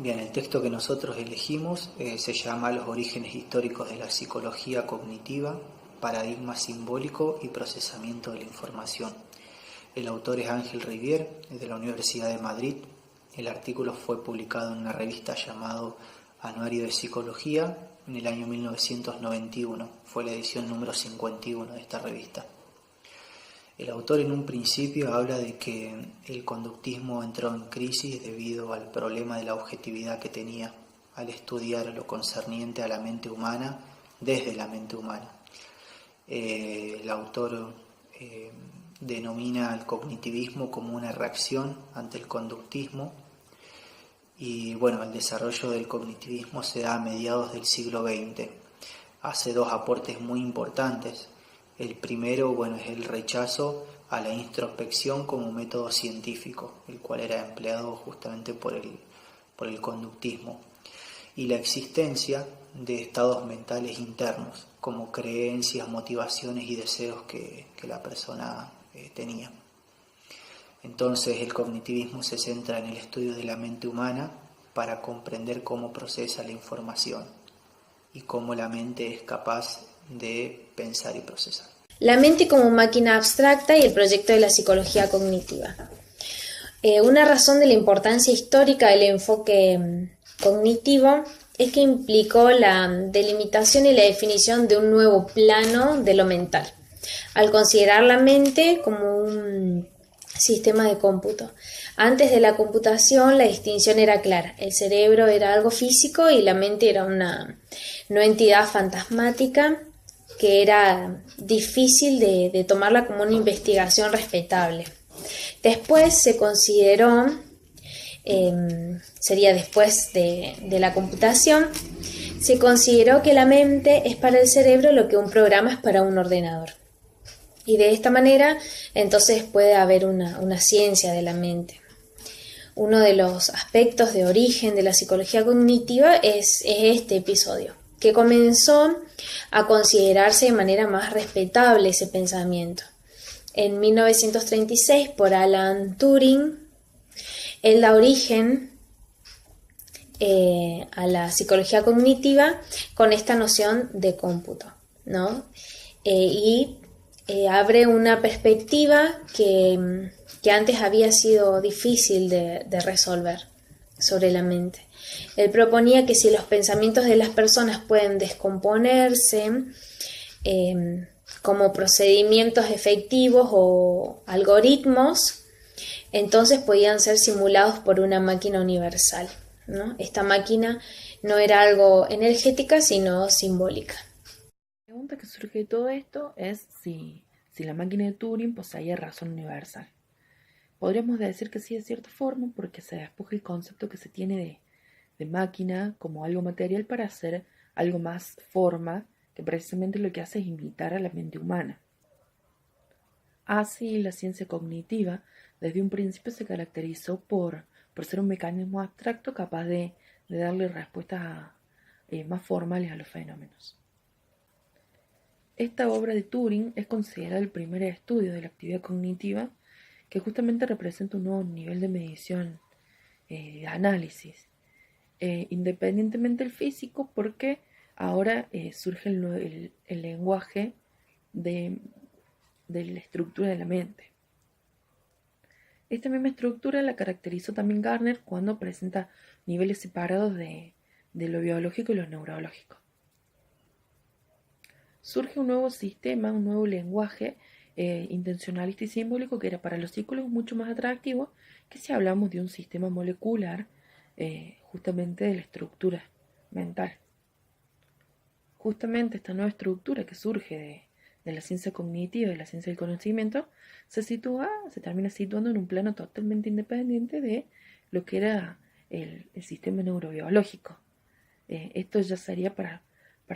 Bien, el texto que nosotros elegimos se llama Los orígenes históricos de la psicología cognitiva, paradigma simbólico y procesamiento de la información. El autor es Ángel Rivière, de la Universidad de Madrid. El artículo fue publicado en una revista llamado Anuario de Psicología en el año 1991. Fue la edición número 51 de esta revista. El autor en un principio habla de que el conductismo entró en crisis debido al problema de la objetividad que tenía al estudiar lo concerniente a la mente humana desde la mente humana. El autor denomina al cognitivismo como una reacción ante el conductismo y bueno, el desarrollo del cognitivismo se da a mediados del siglo XX. Hace dos aportes muy importantes. El primero, bueno, es el rechazo a la introspección como método científico, el cual era empleado justamente por el conductismo, y la existencia de estados mentales internos, como creencias, motivaciones y deseos que la persona tenía. Entonces el cognitivismo se centra en el estudio de la mente humana para comprender cómo procesa la información y cómo la mente es capaz de pensar y procesar. La mente como máquina abstracta y el proyecto de la psicología cognitiva. Una razón de la importancia histórica del enfoque cognitivo es que implicó la delimitación y la definición de un nuevo plano de lo mental, al considerar la mente como un sistema de cómputo. Antes de la computación, la distinción era clara. El cerebro era algo físico y la mente era una no entidad fantasmática que era difícil de tomarla como una investigación respetable. Después se consideró, sería después de la computación, se consideró que la mente es para el cerebro lo que un programa es para un ordenador. Y de esta manera, entonces puede haber una ciencia de la mente. Uno de los aspectos de origen de la psicología cognitiva es este episodio, que comenzó a considerarse de manera más respetable ese pensamiento. En 1936, por Alan Turing, él da origen a la psicología cognitiva con esta noción de cómputo, ¿no? Abre una perspectiva que antes había sido difícil de resolver sobre la mente. Él proponía que si los pensamientos de las personas pueden descomponerse como procedimientos efectivos o algoritmos, entonces podían ser simulados por una máquina universal, ¿no? Esta máquina no era algo energética, sino simbólica. La pregunta que surge de todo esto es si la máquina de Turing poseía razón universal. Podríamos decir que sí de cierta forma, porque se despoja el concepto que se tiene de máquina como algo material para hacer algo más forma, que precisamente lo que hace es imitar a la mente humana. Así, la ciencia cognitiva desde un principio se caracterizó por ser un mecanismo abstracto capaz de darle respuestas más formales a los fenómenos. Esta obra de Turing es considerada el primer estudio de la actividad cognitiva que justamente representa un nuevo nivel de medición, de análisis, independientemente del físico, porque ahora surge el lenguaje de la estructura de la mente. Esta misma estructura la caracterizó también Gardner cuando presenta niveles separados de lo biológico y lo neurológico. Surge un nuevo sistema, un nuevo lenguaje intencionalista y simbólico que era para los psicólogos mucho más atractivo que si hablamos de un sistema molecular justamente de la estructura mental. Justamente esta nueva estructura que surge de la ciencia cognitiva y de la ciencia del conocimiento se termina situando en un plano totalmente independiente de lo que era el sistema neurobiológico. Esto ya sería para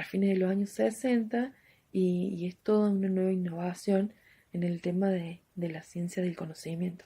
fines de los años 60 y es toda una nueva innovación en el tema de la ciencia del conocimiento.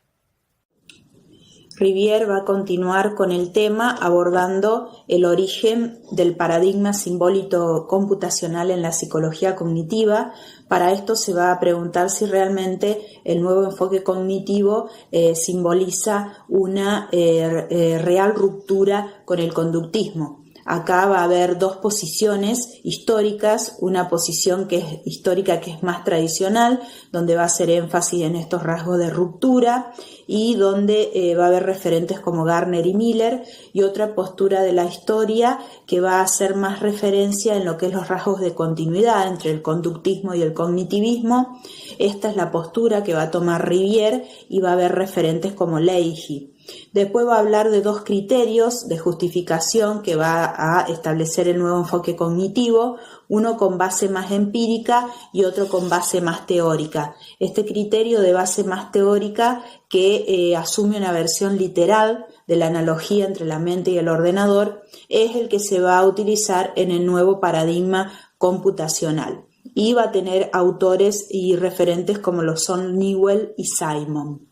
Rivière va a continuar con el tema abordando el origen del paradigma simbólico computacional en la psicología cognitiva. Para esto se va a preguntar si realmente el nuevo enfoque cognitivo simboliza una real ruptura con el conductismo. Acá va a haber dos posiciones históricas, una posición que es histórica, que es más tradicional, donde va a hacer énfasis en estos rasgos de ruptura y donde va a haber referentes como Gardner y Miller, y otra postura de la historia que va a hacer más referencia en lo que es los rasgos de continuidad entre el conductismo y el cognitivismo. Esta es la postura que va a tomar Rivière y va a haber referentes como Leahy. Después va a hablar de dos criterios de justificación que va a establecer el nuevo enfoque cognitivo, uno con base más empírica y otro con base más teórica. Este criterio de base más teórica, que asume una versión literal de la analogía entre la mente y el ordenador, es el que se va a utilizar en el nuevo paradigma computacional y va a tener autores y referentes como lo son Newell y Simon.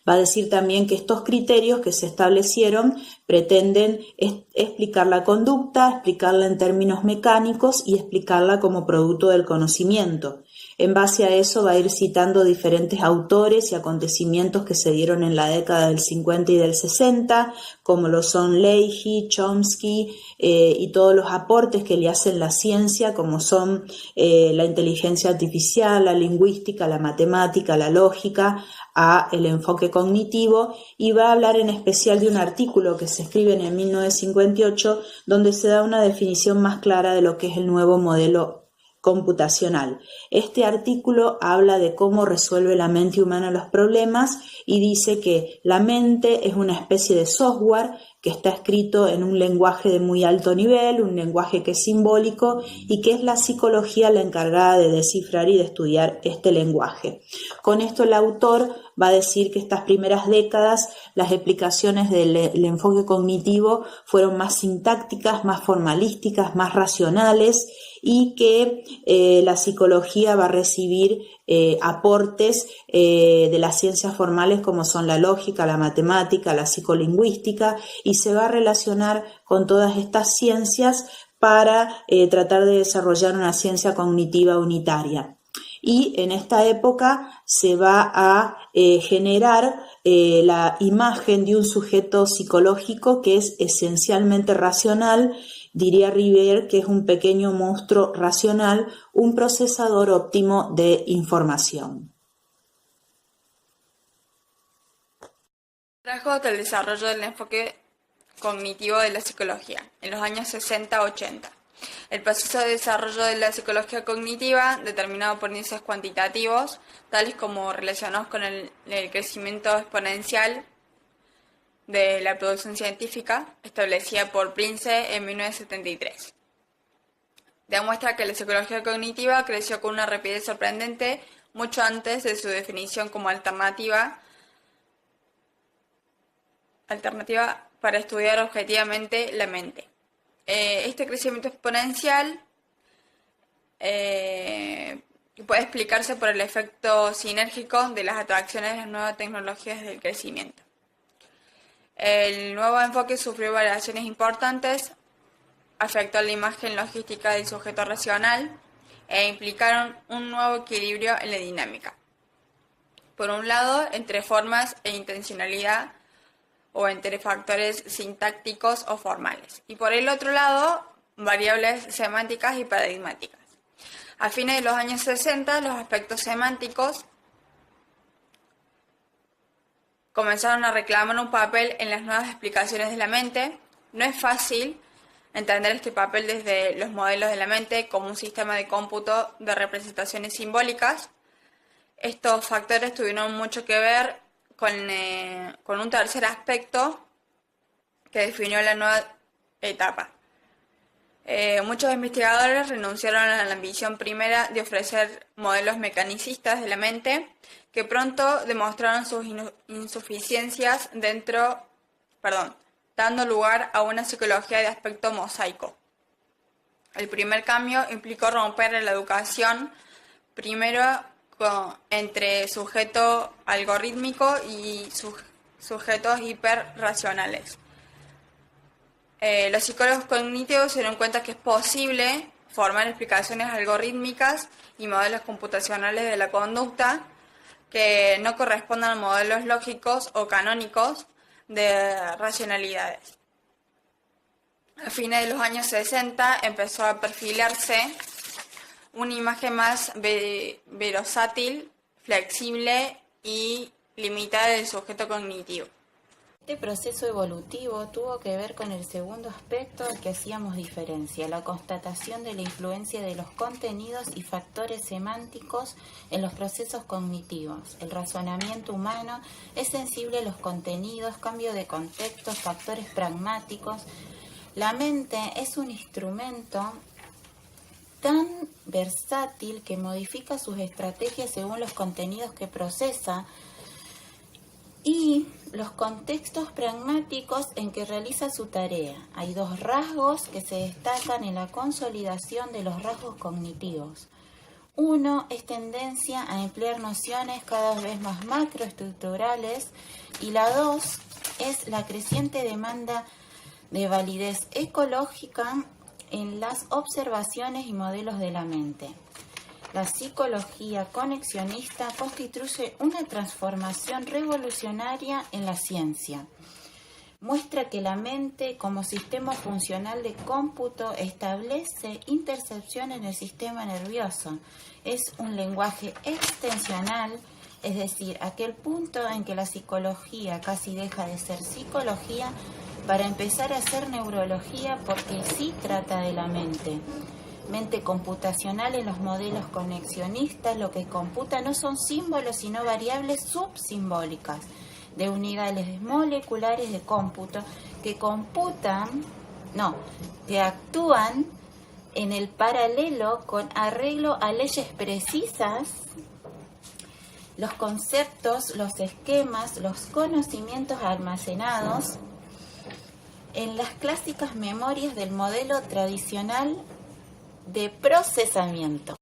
Va a decir también que estos criterios que se establecieron pretenden explicar la conducta, explicarla en términos mecánicos y explicarla como producto del conocimiento. En base a eso va a ir citando diferentes autores y acontecimientos que se dieron en la década del 50 y del 60, como lo son Leahy, Chomsky y todos los aportes que le hacen la ciencia, como son la inteligencia artificial, la lingüística, la matemática, la lógica, a el enfoque cognitivo, y va a hablar en especial de un artículo que se escribe en 1958 donde se da una definición más clara de lo que es el nuevo modelo computacional. Este artículo habla de cómo resuelve la mente humana los problemas y dice que la mente es una especie de software que está escrito en un lenguaje de muy alto nivel, un lenguaje que es simbólico, y que es la psicología la encargada de descifrar y de estudiar este lenguaje. Con esto el autor va a decir que estas primeras décadas las explicaciones del enfoque cognitivo fueron más sintácticas, más formalísticas, más racionales, y que la psicología va a recibir aportes de las ciencias formales como son la lógica, la matemática, la psicolingüística, y se va a relacionar con todas estas ciencias para tratar de desarrollar una ciencia cognitiva unitaria. Y en esta época se va a generar la imagen de un sujeto psicológico que es esencialmente racional. Diría Rivière que es un pequeño monstruo racional, un procesador óptimo de información. Rasgos del desarrollo del enfoque cognitivo de la psicología en los años 60-80. El proceso de desarrollo de la psicología cognitiva, determinado por índices cuantitativos, tales como relacionados con el crecimiento exponencial de la producción científica, establecida por Prince en 1973. Demuestra que la psicología cognitiva creció con una rapidez sorprendente mucho antes de su definición como alternativa para estudiar objetivamente la mente. Este crecimiento exponencial puede explicarse por el efecto sinérgico de las atracciones de las nuevas tecnologías del crecimiento. El nuevo enfoque sufrió variaciones importantes, afectó la imagen logística del sujeto racional e implicaron un nuevo equilibrio en la dinámica. Por un lado, entre formas e intencionalidad, o entre factores sintácticos o formales, y por el otro lado, variables semánticas y paradigmáticas. A fines de los años 60, los aspectos semánticos comenzaron a reclamar un papel en las nuevas explicaciones de la mente. No es fácil entender este papel desde los modelos de la mente como un sistema de cómputo de representaciones simbólicas. Estos factores tuvieron mucho que ver con un tercer aspecto que definió la nueva etapa. Muchos investigadores renunciaron a la ambición primera de ofrecer modelos mecanicistas de la mente, que pronto demostraron sus insuficiencias dando lugar a una psicología de aspecto mosaico. El primer cambio implicó romper la educación primero entre sujeto algorítmico y sujetos hiperracionales. Los psicólogos cognitivos se dieron cuenta que es posible formar explicaciones algorítmicas y modelos computacionales de la conducta que no correspondan a modelos lógicos o canónicos de racionalidades. A fines de los años 60 empezó a perfilarse una imagen más versátil, flexible y limitada del sujeto cognitivo. Este proceso evolutivo tuvo que ver con el segundo aspecto al que hacíamos diferencia, la constatación de la influencia de los contenidos y factores semánticos en los procesos cognitivos. El razonamiento humano es sensible a los contenidos, cambio de contextos, factores pragmáticos. La mente es un instrumento tan versátil que modifica sus estrategias según los contenidos que procesa y los contextos pragmáticos en que realiza su tarea. Hay dos rasgos que se destacan en la consolidación de los rasgos cognitivos. Uno es tendencia a emplear nociones cada vez más macroestructurales y la dos es la creciente demanda de validez ecológica en las observaciones y modelos de la mente. La psicología conexionista constituye una transformación revolucionaria en la ciencia. Muestra que la mente, como sistema funcional de cómputo, establece intercepción en el sistema nervioso. Es un lenguaje extensional, es decir, aquel punto en que la psicología casi deja de ser psicología para empezar a ser neurología, porque sí trata de la mente. Mente computacional en los modelos conexionistas, lo que computa no son símbolos sino variables subsimbólicas de unidades moleculares de cómputo que actúan en el paralelo con arreglo a leyes precisas. Los conceptos, los esquemas, los conocimientos almacenados en las clásicas memorias del modelo tradicional de procesamiento.